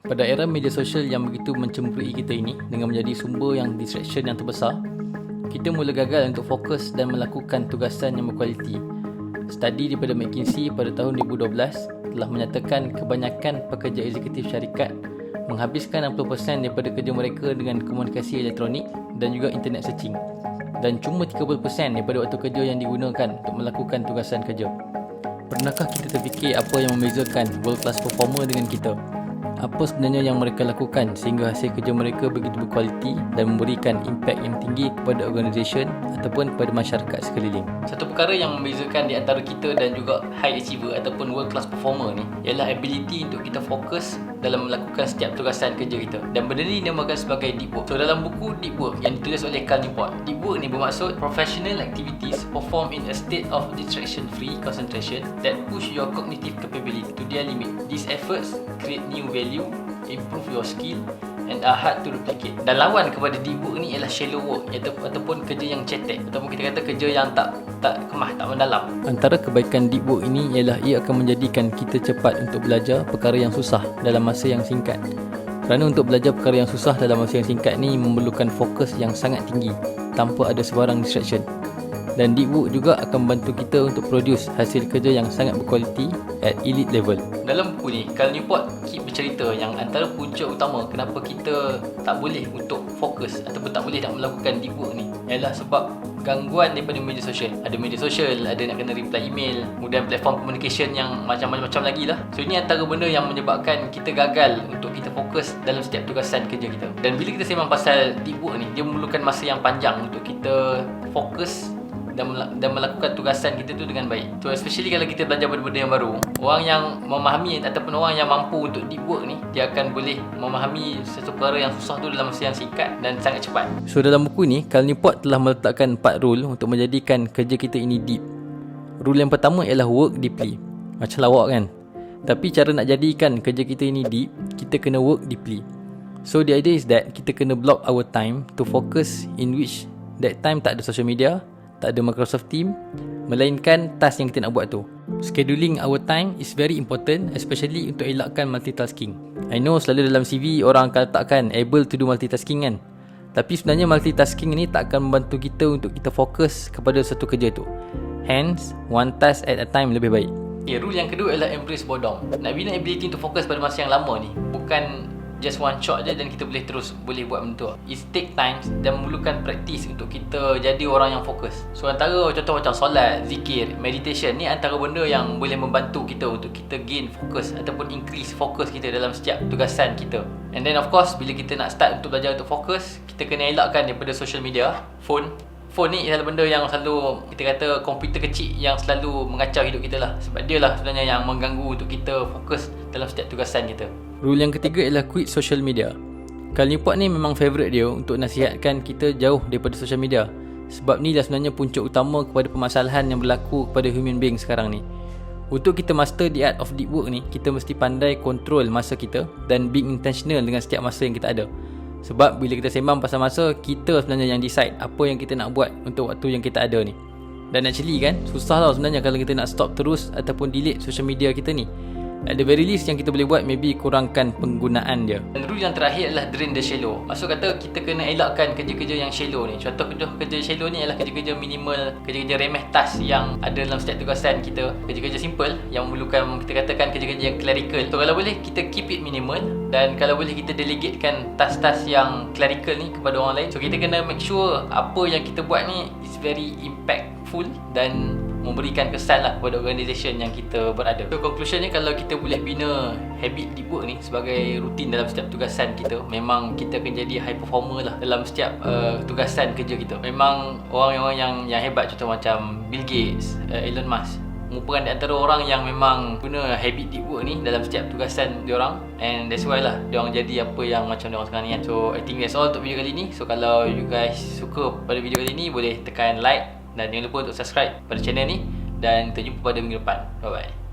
Pada era media sosial yang begitu mencemburui kita ini dengan menjadi sumber yang distraction yang terbesar, kita mula gagal untuk fokus dan melakukan tugasan yang berkualiti. Studi daripada McKinsey pada tahun 2012 telah menyatakan kebanyakan pekerja eksekutif syarikat menghabiskan 60% daripada kerja mereka dengan komunikasi elektronik dan juga internet searching, dan cuma 30% daripada waktu kerja yang digunakan untuk melakukan tugasan kerja. Pernahkah kita terfikir apa yang membezakan world class performer dengan kita? Apa sebenarnya yang mereka lakukan sehingga hasil kerja mereka begitu berkualiti dan memberikan impak yang tinggi kepada organisasi ataupun kepada masyarakat sekeliling? Satu perkara yang membezakan di antara kita dan juga high achiever ataupun world class performer ni ialah ability untuk kita fokus dalam melakukan setiap tugasan kerja kita. Dan benda ni dinamakan sebagai deep work. So dalam buku Deep Work yang ditulis oleh Cal Newport, deep work ni bermaksud professional activities performed in a state of distraction-free concentration that push your cognitive capability to their limit. These efforts create new value, improve your skill and are hard to replicate. Dan lawan kepada deep work ni ialah shallow work ataupun kerja yang cetek, ataupun kita kata kerja yang tak kemah, tak mendalam. Antara kebaikan deep work ini ialah ia akan menjadikan kita cepat untuk belajar perkara yang susah dalam masa yang singkat. Kerana untuk belajar perkara yang susah dalam masa yang singkat ni memerlukan fokus yang sangat tinggi tanpa ada sebarang distraction. Dan deep work juga akan membantu kita untuk produce hasil kerja yang sangat berkualiti at elite level. Dalam buku ni, Cal Newport bercerita yang antara punca utama kenapa kita tak boleh untuk fokus ataupun tak boleh nak melakukan deep work ni ialah sebab gangguan daripada media sosial. Ada media sosial, ada nak kena reply email, kemudian platform communication yang macam-macam lagi lah. So ini antara benda yang menyebabkan kita gagal untuk kita fokus dalam setiap tugasan kerja kita. Dan bila kita sembang pasal deep work ni, dia memerlukan masa yang panjang untuk kita fokus dan melakukan tugasan kita tu dengan baik. So especially kalau kita belajar benda-benda yang baru, orang yang memahami ataupun orang yang mampu untuk deep work ni, dia akan boleh memahami satu perkara yang susah tu dalam masa yang singkat dan sangat cepat. So dalam buku ni, Cal Newport telah meletakkan 4 rule untuk menjadikan kerja kita ini deep. Rule yang pertama ialah work deeply. Macam lawak kan? Tapi cara nak jadikan kerja kita ini deep, kita kena work deeply. So the idea is that kita kena block our time to focus, in which that time tak ada social media, tak ada Microsoft Team, melainkan task yang kita nak buat tu. Scheduling our time is very important, especially untuk elakkan multitasking. I know selalu dalam CV orang akan letakkan able to do multitasking kan, tapi sebenarnya multitasking ni tak akan membantu kita untuk kita fokus kepada satu kerja tu. Hence, one task at a time lebih baik. Rule yang kedua ialah embrace boredom. Nak bina ability untuk fokus pada masa yang lama ni bukan just one shot je dan kita boleh buat benda tu. It take time dan memerlukan praktis untuk kita jadi orang yang fokus. So antara contoh macam solat, zikir, meditation ni antara benda yang boleh membantu kita untuk kita gain fokus ataupun increase fokus kita dalam setiap tugasan kita. And then of course bila kita nak start untuk belajar untuk fokus, kita kena elakkan daripada social media, phone ni adalah benda yang selalu kita kata komputer kecil yang selalu mengacau hidup kita lah. Sebab dia lah sebenarnya yang mengganggu untuk kita fokus dalam setiap tugasan kita. Rule yang ketiga ialah quit social media. Cal Newport ni memang favourite dia untuk nasihatkan kita jauh daripada social media. Sebab ni lah sebenarnya punca utama kepada permasalahan yang berlaku kepada human being sekarang ni. Untuk kita master the art of deep work ni, kita mesti pandai kontrol masa kita dan being intentional dengan setiap masa yang kita ada. Sebab bila kita sembang pasal masa, kita sebenarnya yang decide apa yang kita nak buat untuk waktu yang kita ada ni. Dan actually kan, susah lah sebenarnya kalau kita nak stop terus ataupun delete social media kita ni. At the very least yang kita boleh buat maybe kurangkan penggunaan dia. Dan rule yang terakhir adalah drain the shallow. Maksud kata kita kena elakkan kerja-kerja yang shallow ni. Contoh kerja shallow ni adalah kerja-kerja minimal, kerja-kerja remeh task yang ada dalam setiap tugasan kita. Kerja-kerja simple yang memerlukan kita katakan kerja-kerja yang clerical. So kalau boleh kita keep it minimal, dan kalau boleh kita delegatekan task-task yang clerical ni kepada orang lain. So kita kena make sure apa yang kita buat ni is very impactful dan memberikan kesan lah kepada organisasi yang kita berada. So conclusionnya, kalau kita boleh bina habit deep work ni sebagai rutin dalam setiap tugasan kita, memang kita akan jadi high performer lah dalam setiap tugasan kerja kita. Memang orang-orang yang hebat, contoh macam Bill Gates, Elon Musk, merupakan di antara orang yang memang guna habit deep work ni dalam setiap tugasan diorang, and that's why lah diorang jadi apa yang macam diorang sekarang ni kan. So I think that's all untuk video kali ni. So kalau you guys suka pada video kali ni, boleh tekan like dan jangan lupa untuk subscribe pada channel ni, dan kita jumpa pada minggu depan. Bye bye.